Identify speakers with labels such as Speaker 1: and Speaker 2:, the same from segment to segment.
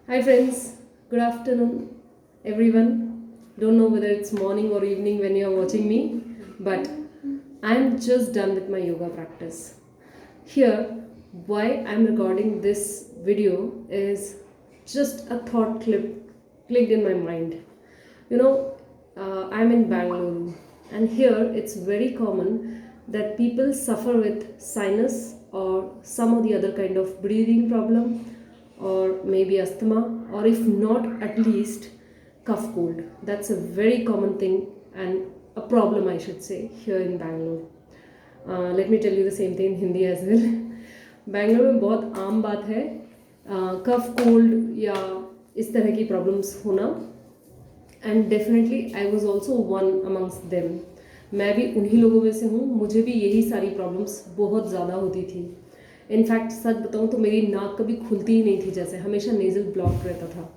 Speaker 1: Hi friends, good afternoon everyone. Don't know whether it's morning or evening when you're watching me, but I'm just done with my yoga practice. Here, why I'm recording this video is just a thought clicked in my mind. You know, I'm in Bangalore, and here it's very common that people suffer with sinus or some of the other kind of breathing problem, or maybe asthma, or if not, at least cough cold. That's a very common thing and a problem, I should say, here in Bangalore. Let me tell you the same thing in Hindi as well. Bangalore में बहुत आम बात है cough cold या इस तरह की problems होना. And definitely I was also one amongst them. मैं भी उन्हीं लोगों में से हूँ. मुझे भी यही सारी प्रॉब्लम्स बहुत ज़्यादा होती थी. इनफैक्ट सच बताऊँ तो मेरी नाक कभी खुलती ही नहीं थी, जैसे हमेशा नेज़ल ब्लॉक रहता था.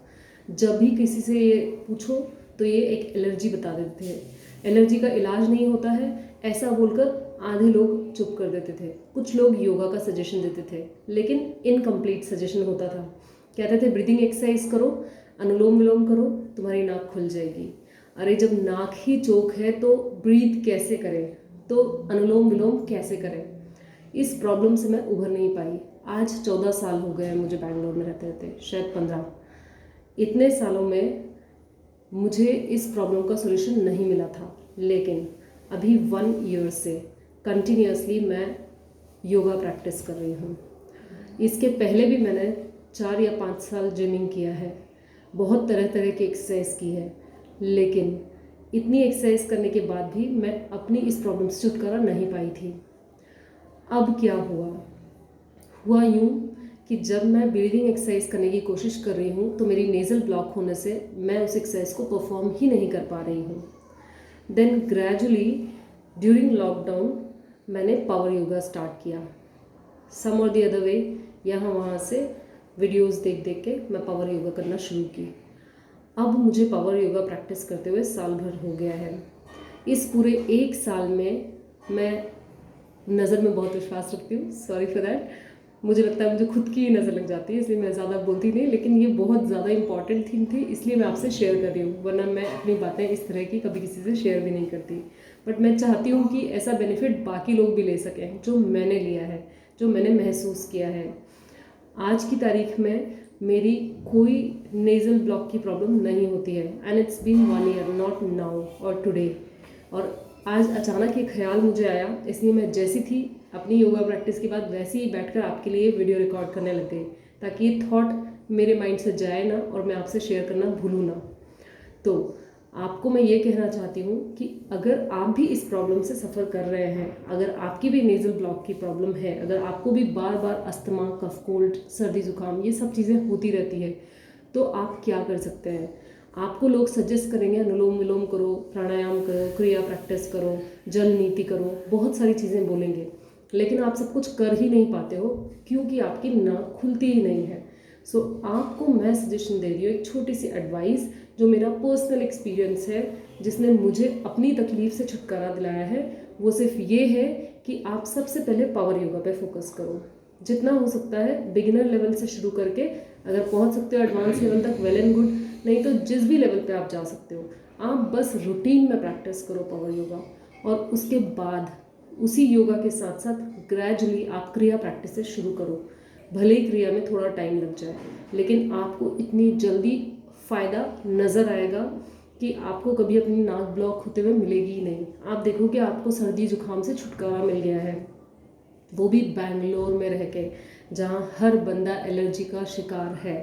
Speaker 1: जब भी किसी से ये पूछो तो ये एक एलर्जी बता देते थे. एलर्जी का इलाज नहीं होता है ऐसा बोलकर आधे लोग चुप कर देते थे. कुछ लोग योगा का सजेशन देते थे, लेकिन इनकम्प्लीट सजेशन होता था. कहते थे ब्रीदिंग एक्सरसाइज करो, अनुलोम विलोम करो, तुम्हारी नाक खुल जाएगी. अरे जब नाक ही चोक है तो ब्रीथ कैसे करें, तो अनुलोम विलोम कैसे करें. इस प्रॉब्लम से मैं उभर नहीं पाई. आज 14 साल हो गए हैं मुझे बैंगलोर में रहते रहते, शायद 15. इतने सालों में मुझे इस प्रॉब्लम का सोल्यूशन नहीं मिला था, लेकिन अभी 1 ईयर से कंटिन्यूसली मैं योगा प्रैक्टिस कर रही हूँ. इसके पहले भी मैंने 4 या 5 साल जिमिंग किया है, बहुत तरह तरह की एक्सरसाइज की है, लेकिन इतनी एक्सरसाइज करने के बाद भी मैं अपनी इस प्रॉब्लम से छुटकारा नहीं पाई थी. अब क्या हुआ यूँ कि जब मैं ब्रीदिंग एक्सरसाइज करने की कोशिश कर रही हूँ तो मेरी नेज़ल ब्लॉक होने से मैं उस एक्सरसाइज को परफॉर्म ही नहीं कर पा रही हूँ. देन ग्रेजुअली ड्यूरिंग लॉकडाउन मैंने पावर योगा स्टार्ट किया. सम और द अदर वे यहाँ वहाँ से वीडियोस देख देख के मैं पावर योगा करना शुरू की. अब मुझे पावर योगा प्रैक्टिस करते हुए साल भर हो गया है. इस पूरे 1 साल में मैं नज़र में बहुत विश्वास रखती हूँ, सॉरी फॉर दैट. मुझे लगता है मुझे खुद की नज़र लग जाती है, इसलिए मैं ज़्यादा बोलती नहीं, लेकिन ये बहुत ज़्यादा इंपॉर्टेंट थिंग थी, इसलिए मैं आपसे शेयर कर रही हूँ. वरना मैं अपनी बातें इस तरह की कभी किसी से शेयर भी नहीं करती. बट मैं चाहती हूँ कि ऐसा बेनिफिट बाकी लोग भी ले सकें जो मैंने लिया है, जो मैंने महसूस किया है. आज की तारीख में मेरी कोई नेज़ल ब्लॉक की प्रॉब्लम नहीं होती है, and it's been 1 year, not now और टुडे. और आज अचानक ये ख्याल मुझे आया, इसलिए मैं जैसी थी अपनी योगा प्रैक्टिस के बाद वैसे ही बैठकर आपके लिए वीडियो रिकॉर्ड करने लग गई, ताकि ये थॉट मेरे माइंड से जाए ना और मैं आपसे शेयर करना भूलूँ ना. तो आपको मैं ये कहना चाहती हूँ कि अगर आप भी इस प्रॉब्लम से सफ़र कर रहे हैं, अगर आपकी भी नेज़ल ब्लॉक की प्रॉब्लम है, अगर आपको भी बार बार अस्थमा, कफ कोल्ड, सर्दी जुकाम ये सब चीज़ें होती रहती है, तो आप क्या कर सकते हैं. आपको लोग सजेस्ट करेंगे अनुलोम विलोम करो, प्राणायाम करो, क्रिया प्रैक्टिस करो, जल नीति करो, बहुत सारी चीज़ें बोलेंगे, लेकिन आप सब कुछ कर ही नहीं पाते हो क्योंकि आपकी नाक खुलती ही नहीं है. सो आपको मैं सजेशन दे रही हूँ, एक छोटी सी एडवाइस जो मेरा पर्सनल एक्सपीरियंस है, जिसने मुझे अपनी तकलीफ से छुटकारा दिलाया है. वो सिर्फ ये है कि आप सबसे पहले पावर योगा पे फोकस करो. जितना हो सकता है बिगिनर लेवल से शुरू करके, अगर पहुंच सकते हो एडवांस लेवल तक वेल एंड गुड, नहीं तो जिस भी लेवल पे आप जा सकते हो, आप बस रूटीन में प्रैक्टिस करो पावर योगा. और उसके बाद उसी योगा के साथ साथ ग्रेजुअली आप क्रिया प्रैक्टिस से शुरू करो. भले ही क्रिया में थोड़ा टाइम लग जाए, लेकिन आपको इतनी जल्दी फ़ायदा नज़र आएगा कि आपको कभी अपनी नाक ब्लॉक होते हुए मिलेगी ही नहीं. आप देखोगे आपको सर्दी जुकाम से छुटकारा मिल गया है, वो भी बैंगलोर में रह के, जहाँ हर बंदा एलर्जी का शिकार है.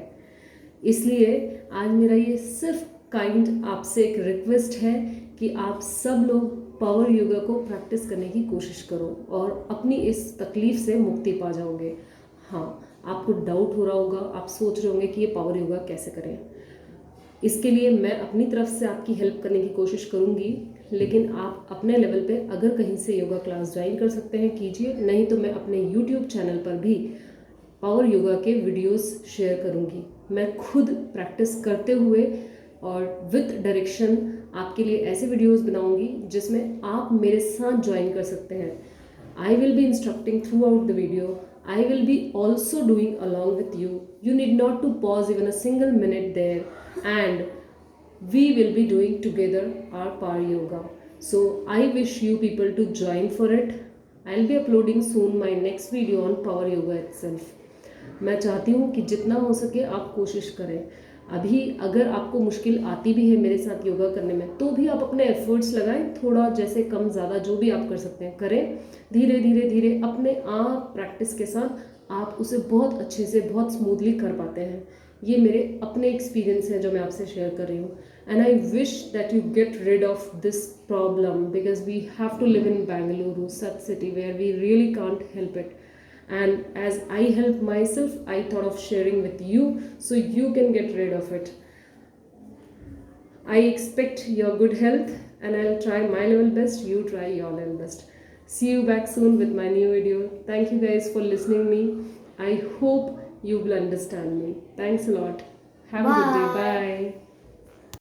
Speaker 1: इसलिए आज मेरा ये सिर्फ काइंड आपसे एक रिक्वेस्ट है कि आप सब लोग पावर योगा को प्रैक्टिस करने की कोशिश करो और अपनी इस तकलीफ़ से मुक्ति पा जाओगे. हाँ, आपको डाउट हो रहा होगा, आप सोच रहे होंगे कि ये पावर योगा कैसे करें. इसके लिए मैं अपनी तरफ से आपकी हेल्प करने की कोशिश करूँगी, लेकिन आप अपने लेवल पे अगर कहीं से योगा क्लास ज्वाइन कर सकते हैं कीजिए, नहीं तो मैं अपने यूट्यूब चैनल पर भी पावर योगा के वीडियोस शेयर करूँगी. मैं खुद प्रैक्टिस करते हुए और विथ डायरेक्शन आपके लिए ऐसे वीडियोस बनाऊँगी जिसमें आप मेरे साथ ज्वाइन कर सकते हैं. I will be instructing through out the video. I will be also doing along with you. You need not to pause even a single minute there, and we will be doing together our power yoga. So I wish you people to join for it. I'll be uploading soon my next video on power yoga itself. मैं चाहती हूँ कि जितना हो सके आप कोशिश करें. अभी अगर आपको मुश्किल आती भी है मेरे साथ योगा करने में, तो भी आप अपने एफर्ट्स लगाएं, थोड़ा जैसे कम ज़्यादा जो भी आप कर सकते हैं करें. धीरे धीरे धीरे अपने आप प्रैक्टिस के साथ आप उसे बहुत अच्छे से बहुत स्मूथली कर पाते हैं. ये मेरे अपने एक्सपीरियंस हैं जो मैं आपसे शेयर कर रही हूँ. And I wish that you get rid of this problem, because we have to live in Bengaluru, such city where we really can't help it. And as I help myself, I thought of sharing with you so you can get rid of it. I expect your good health, and I'll try my level best, you try your level best. See you back soon with my new video. Thank you guys for listening me. I hope you will understand me. Thanks a lot. Have a good day.